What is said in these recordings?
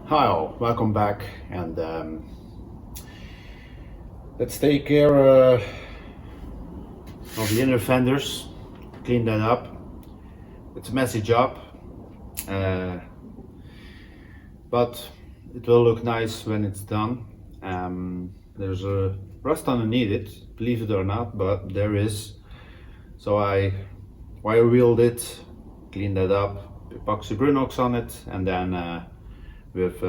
Hi all, welcome back, and let's take care of the inner fenders, clean that up. It's a messy job, uh, but it will look nice when it's done. There's a rust underneath it, believe it or not, but there is. So I wire wheeled it, cleaned that up, epoxy brunox on it, and then with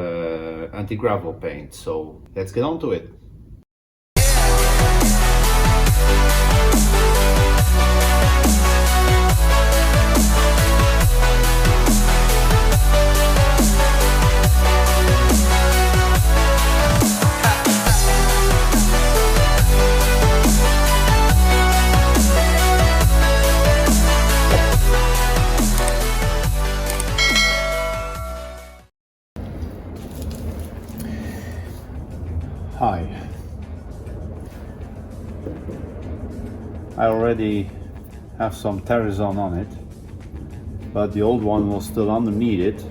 anti-gravel paint. So let's get on to it. Hi. I already have some Terrazon on it, but the old one was still underneath it,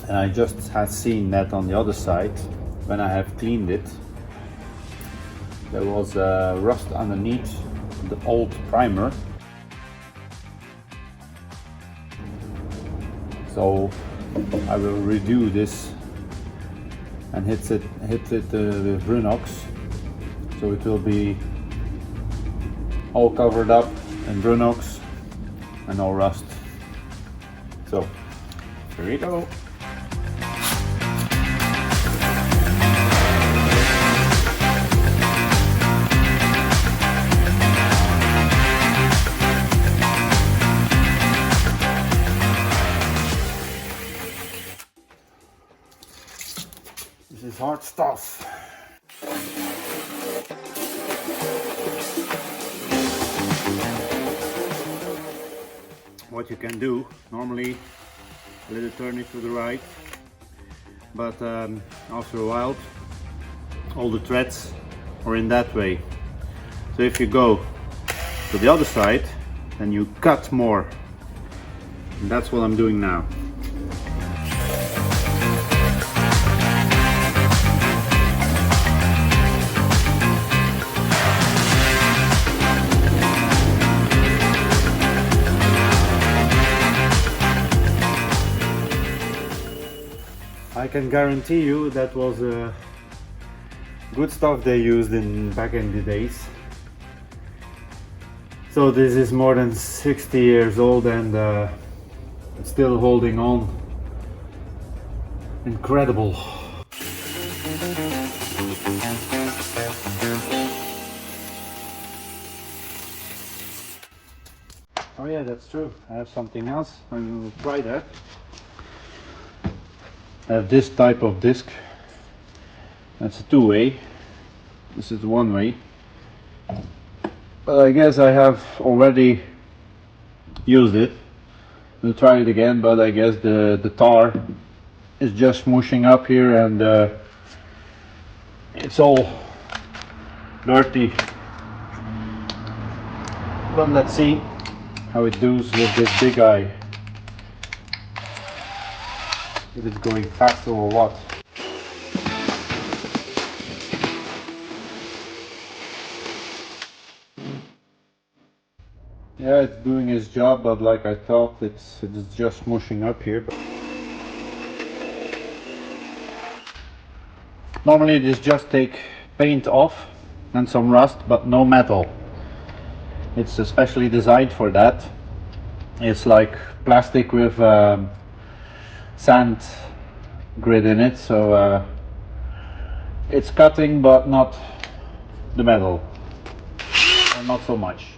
and I just had seen that on the other side when I have cleaned it. There was rust underneath the old primer, so I will redo this and hit it with Brunox, so it will be all covered up in Brunox and no rust. So here we go. This is hard stuff. What you can do, normally let it turn it to the right, but after a while all the threads are in that way. So if you go to the other side, then you cut more. And that's what I'm doing now. I can guarantee you that was good stuff they used back in the days. So this is more than 60 years old and it's still holding on. Incredible. Oh yeah, that's true. I have something else. I will try that. I have this type of disc. That's a two-way. This is one-way. But I guess I have already used it. We'll try it again, but I guess the tar is just smooshing up here and it's all dirty. But let's see how it does with this big eye. If it's going faster or what. Yeah, it's doing its job, but like I thought, it's just smooshing up here. Normally this just take paint off and some rust, but no metal. It's especially designed for that. It's like plastic with sand grid in it, so it's cutting but not the metal, or not so much.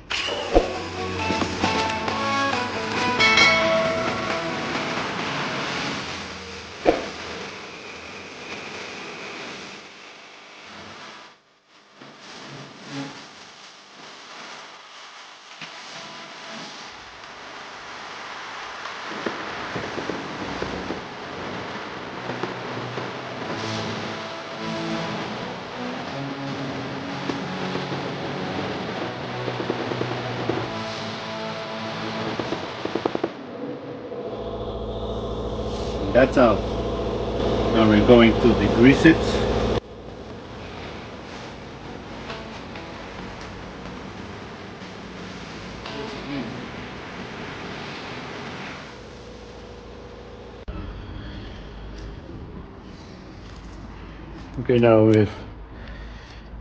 That's out. Now we're going to degrease it. Okay, now with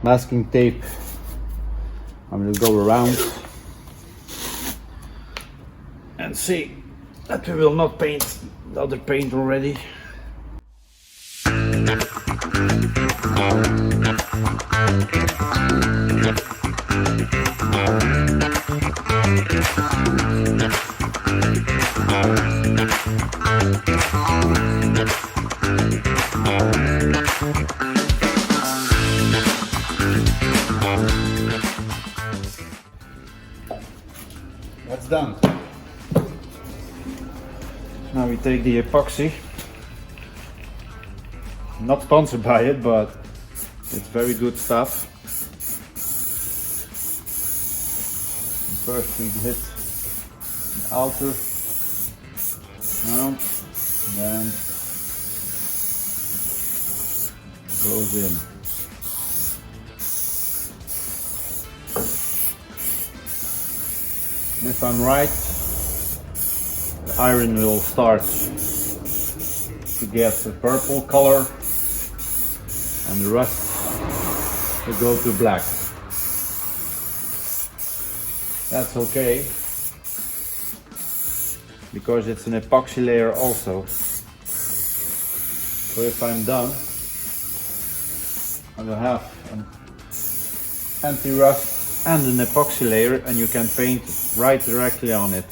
masking tape I'm going to go around and see that we will not paint the other paint already. That's done. Now we take the epoxy. Not sponsored by it, but it's very good stuff. First we hit the outer mount, then goes in. And if I'm right, the iron will start to get a purple color and the rust will go to black. That's okay, because it's an epoxy layer also. So if I'm done, I will have an anti-rust and an epoxy layer, and you can paint right directly on it.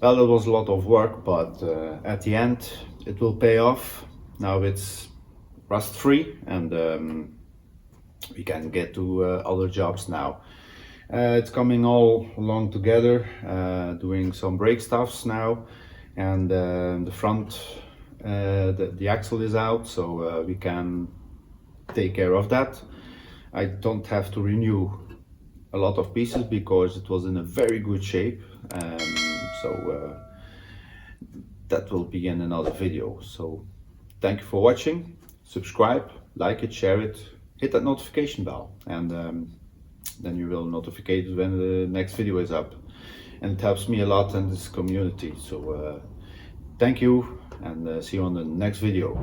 Well, it was a lot of work, but at the end it will pay off. Now it's rust free, and we can get to other jobs now. It's coming all along together, doing some brake stuffs now, and the front, the axle is out, so we can take care of that. I don't have to renew a lot of pieces because it was in a very good shape. So that will be in another video. So thank you for watching. Subscribe, like it, share it, hit that notification bell, and then you will notified when the next video is up, and it helps me a lot in this community. So thank you, and see you on the next video.